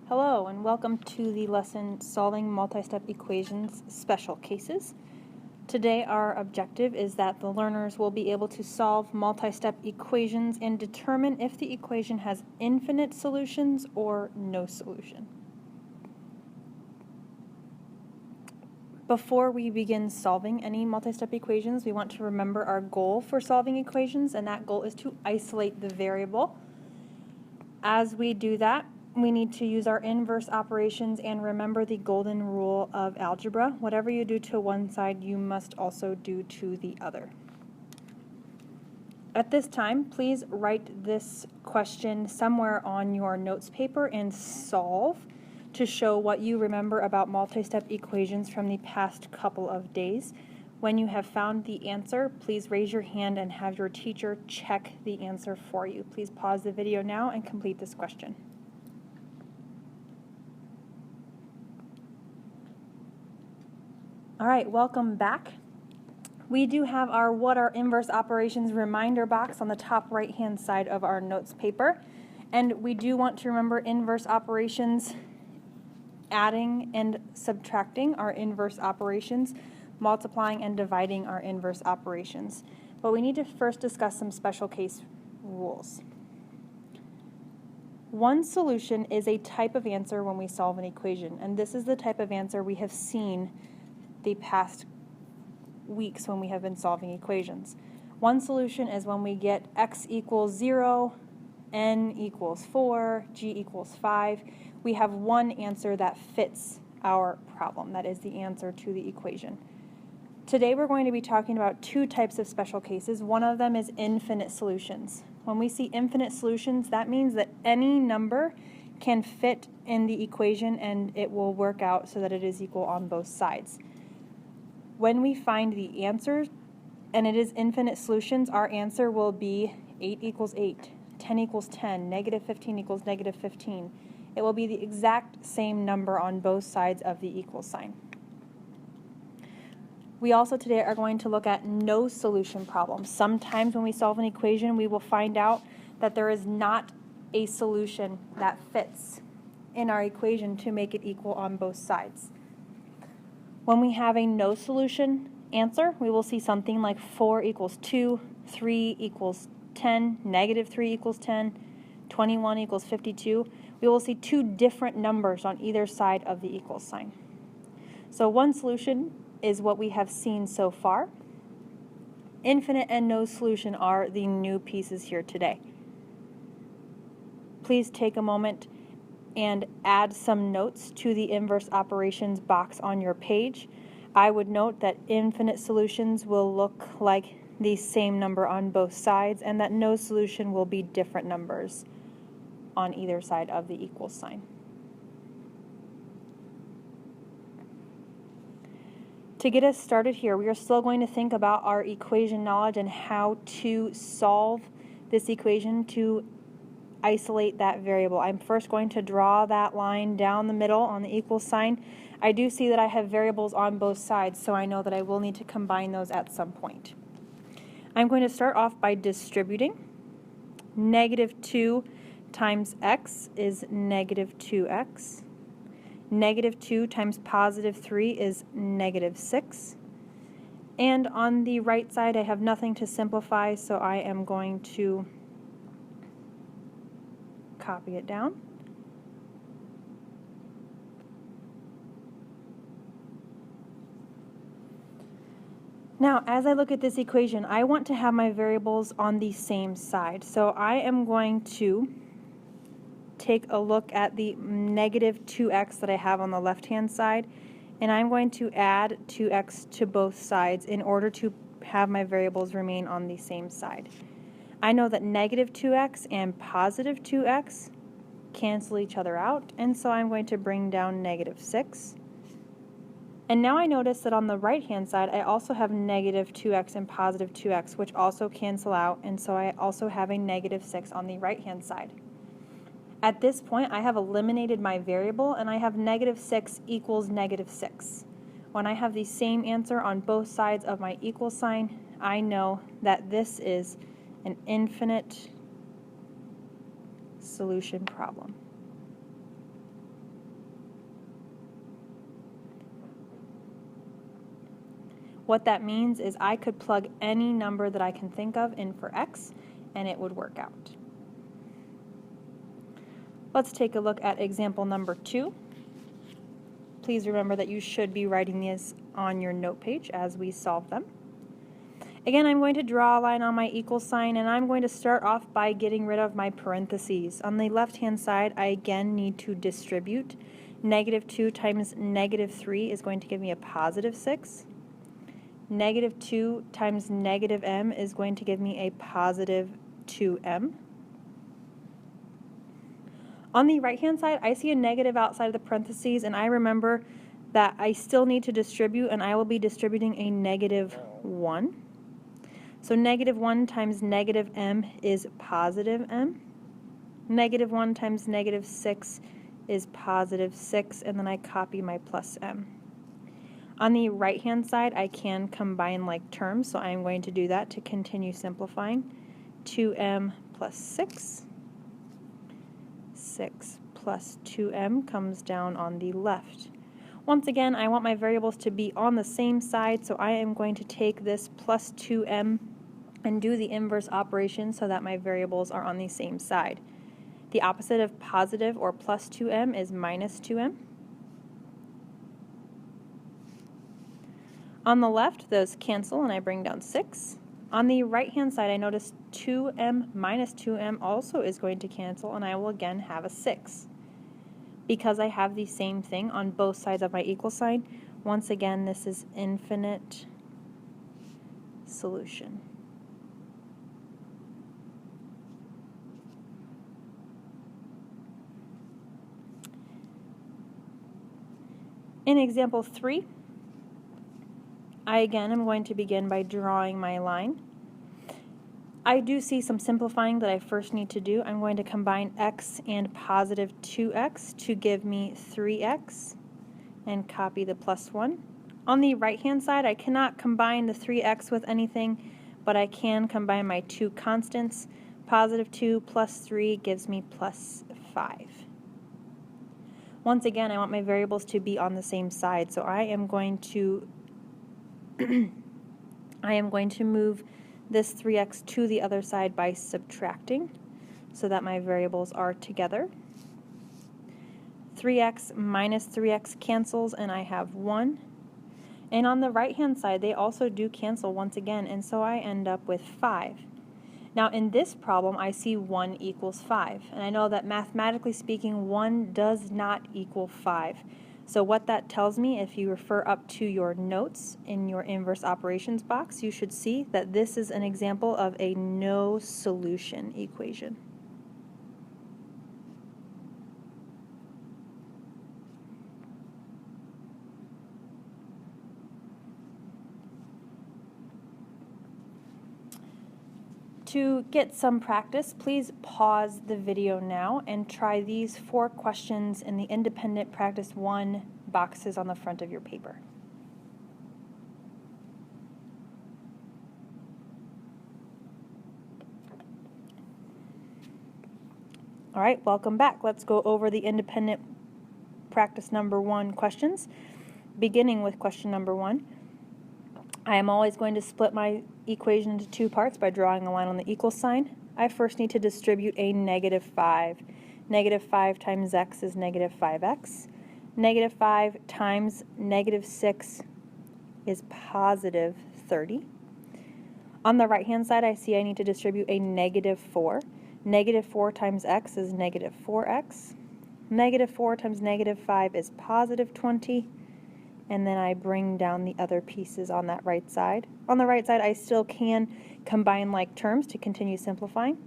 Hello and welcome to the lesson Solving Multi-Step Equations Special Cases. Today our objective is that the learners will be able to solve multi-step equations and determine if the equation has infinite solutions or no solution. Before we begin solving any multi-step equations, we want to remember our goal for solving equations, and that goal is to isolate the variable. As we do that, we need to use our inverse operations and remember the golden rule of algebra. Whatever you do to one side, you must also do to the other. At this time, please write this question somewhere on your notes paper and solve to show what you remember about multi-step equations from the past couple of days. When you have found the answer, please raise your hand and have your teacher check the answer for you. Please pause the video now and complete this question. All right, welcome back. We do have our what are inverse operations reminder box on the top right-hand side of our notes paper. And we do want to remember inverse operations, adding and subtracting our inverse operations, multiplying and dividing our inverse operations. But we need to first discuss some special case rules. One solution is a type of answer when we solve an equation, and this is the type of answer we have seen the past weeks when we have been solving equations. One solution is when we get x equals 0, n equals 4, g equals 5. We have one answer that fits our problem. That is the answer to the equation. Today we're going to be talking about two types of special cases. One of them is infinite solutions. When we see infinite solutions, that means that any number can fit in the equation and it will work out so that it is equal on both sides. When we find the answer and it is infinite solutions, our answer will be 8 equals 8, 10 equals 10, negative 15 equals negative 15. It will be the exact same number on both sides of the equal sign. We also today are going to look at no solution problems. Sometimes when we solve an equation, we will find out that there is not a solution that fits in our equation to make it equal on both sides. When we have a no solution answer, we will see something like 4 equals 2, 3 equals 10, negative 3 equals 10, 21 equals 52. We will see two different numbers on either side of the equal sign. So one solution is what we have seen so far. Infinite and no solution are the new pieces here today. Please take a moment and add some notes to the inverse operations box on your page. I would note that infinite solutions will look like the same number on both sides and that no solution will be different numbers on either side of the equal sign. To get us started here, we are still going to think about our equation knowledge and how to solve this equation to isolate that variable. I'm first going to draw that line down the middle on the equal sign. I do see that I have variables on both sides, so I know that I will need to combine those at some point. I'm going to start off by distributing. Negative 2 times x is negative 2x. Negative 2 times positive 3 is negative 6. And on the right side, I have nothing to simplify, so I am going to copy it down. Now, as I look at this equation, I want to have my variables on the same side. So I am going to take a look at the negative 2x that I have on the left-hand side, and I'm going to add 2x to both sides in order to have my variables remain on the same side. I know that negative 2x and positive 2x cancel each other out, and so I'm going to bring down negative 6. And now I notice that on the right-hand side, I also have negative 2x and positive 2x, which also cancel out, and so I also have a negative 6 on the right-hand side. At this point, I have eliminated my variable, and I have negative 6 equals negative 6. When I have the same answer on both sides of my equal sign, I know that this is an infinite solution problem. What that means is I could plug any number that I can think of in for x, and it would work out. Let's take a look at example number 2. Please remember that you should be writing these on your note page as we solve them. Again, I'm going to draw a line on my equal sign, and I'm going to start off by getting rid of my parentheses. On the left-hand side, I again need to distribute. -2 times -3 is going to give me a positive 6. -2 times -m is going to give me a positive 2m. On the right-hand side, I see a negative outside of the parentheses, and I remember that I still need to distribute, and I will be distributing a -1. So -1 times -m is positive m. -1 times -6 is positive 6, and then I copy my plus m. On the right-hand side, I can combine like terms, so I'm going to do that to continue simplifying. 2m plus 6. 6 plus 2m comes down on the left. Once again, I want my variables to be on the same side, so I am going to take this plus 2m and do the inverse operation so that my variables are on the same side. The opposite of positive or plus 2m is minus 2m. On the left, those cancel and I bring down 6. On the right-hand side, I notice 2m minus 2m also is going to cancel, and I will again have a 6. Because I have the same thing on both sides of my equal sign, once again, this is infinite solution. In example 3, I again am going to begin by drawing my line. I do see some simplifying that I first need to do. I'm going to combine x and positive 2x to give me 3x and copy the plus 1. On the right-hand side, I cannot combine the 3x with anything, but I can combine my two constants. Positive 2 plus 3 gives me plus 5. Once again, I want my variables to be on the same side, so I am going to move this 3x to the other side by subtracting so that my variables are together. 3x minus 3x cancels and I have 1. And on the right hand side they also do cancel once again, and so I end up with 5. Now in this problem I see 1 equals 5, and I know that mathematically speaking 1 does not equal 5. So what that tells me, if you refer up to your notes in your inverse operations box, you should see that this is an example of a no solution equation. To get some practice, please pause the video now and try these 4 questions in the independent practice 1 boxes on the front of your paper. All right, welcome back. Let's go over the independent practice number 1 questions, beginning with question number 1. I am always going to split my equation into 2 parts by drawing a line on the equal sign. I first need to distribute a -5. -5 times x is -5x. -5 times -6 is positive 30. On the right-hand side, I see I need to distribute a -4. -4 times x is -4x. -4 times -5 is positive 20. And then I bring down the other pieces on that right side. On the right side, I still can combine like terms to continue simplifying.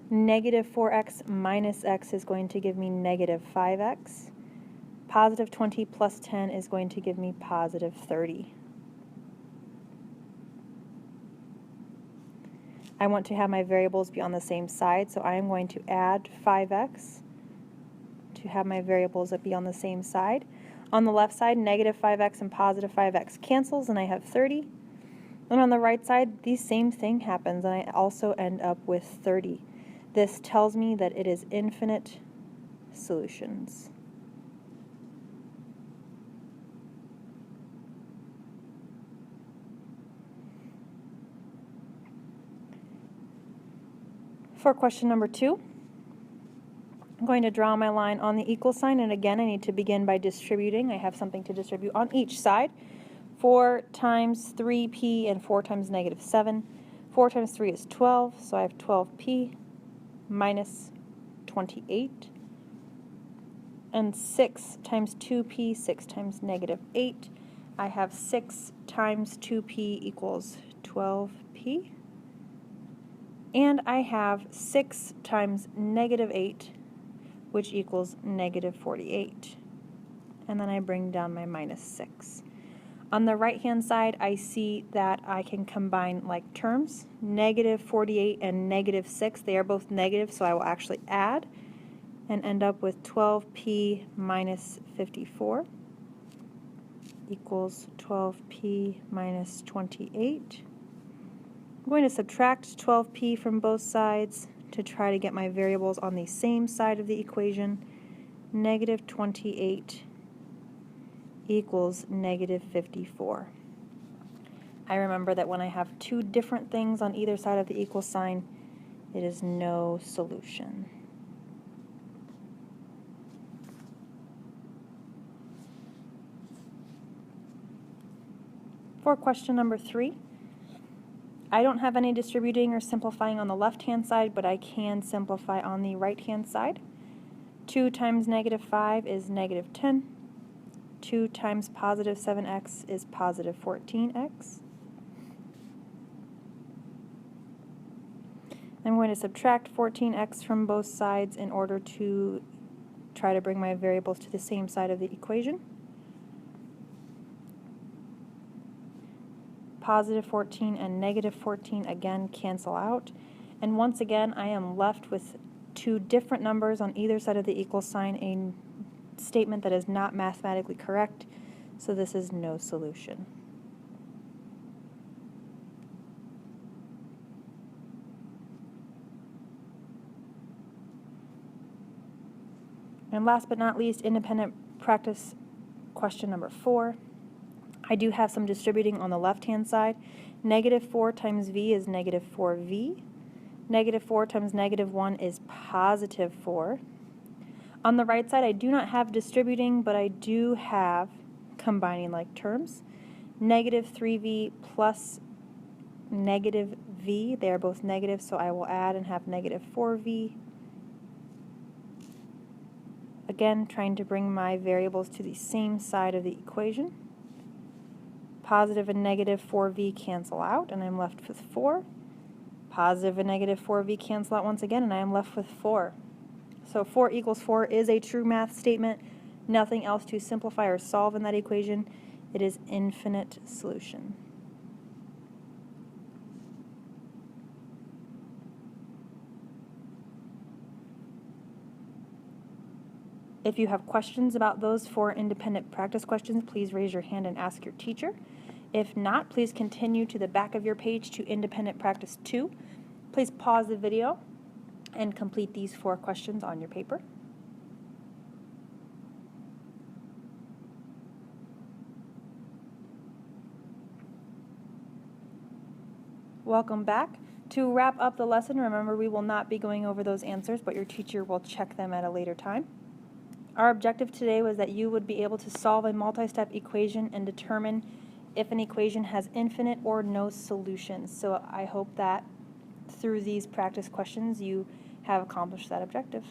-4x minus x is going to give me -5x. Positive 20 plus 10 is going to give me positive 30. I want to have my variables be on the same side, so I am going to add 5x to have my variables be on the same side. On the left side, -5x and positive 5x cancels, and I have 30. And on the right side, the same thing happens, and I also end up with 30. This tells me that it is infinite solutions. For question number 2, I'm going to draw my line on the equal sign, and again I need to begin by distributing. I have something to distribute on each side. 4 times 3p and 4 times negative 7. 4 times 3 is 12, so I have 12p minus 28. And 6 times 2p, 6 times negative 8. I have 6 times 2p equals 12p. And I have 6 times negative 8, which equals negative 48. And then I bring down my minus 6. On the right-hand side, I see that I can combine like terms. Negative 48 and negative 6, they are both negative, so I will actually add and end up with 12p minus 54 equals 12p minus 28. I'm going to subtract 12p from both sides to try to get my variables on the same side of the equation. Negative 28 equals negative 54. I remember that when I have two different things on either side of the equal sign, it is no solution. For question number 3, I don't have any distributing or simplifying on the left-hand side, but I can simplify on the right-hand side. 2 times negative 5 is negative 10. 2 times positive 7x is positive 14x. I'm going to subtract 14x from both sides in order to try to bring my variables to the same side of the equation. Positive 14 and negative 14 again cancel out. And once again, I am left with two different numbers on either side of the equal sign, a statement that is not mathematically correct, so this is no solution. And last but not least, independent practice question number 4. I do have some distributing on the left-hand side. Negative 4 times v is negative 4v. Negative 4 times negative 1 is positive 4. On the right side, I do not have distributing, but I do have combining like terms. Negative 3v plus negative v, they are both negative, so I will add and have negative 4v. Again, trying to bring my variables to the same side of the equation. Positive and negative 4v cancel out, and I'm left with 4. Positive and negative 4v cancel out once again, and I am left with 4. So 4 equals 4 is a true math statement. Nothing else to simplify or solve in that equation. It is infinite solution. If you have questions about those 4 independent practice questions, please raise your hand and ask your teacher. If not, please continue to the back of your page to independent practice 2. Please pause the video and complete these 4 questions on your paper. Welcome back. To wrap up the lesson, remember we will not be going over those answers, but your teacher will check them at a later time. Our objective today was that you would be able to solve a multi-step equation and determine if an equation has infinite or no solutions. So I hope that through these practice questions you have accomplished that objective.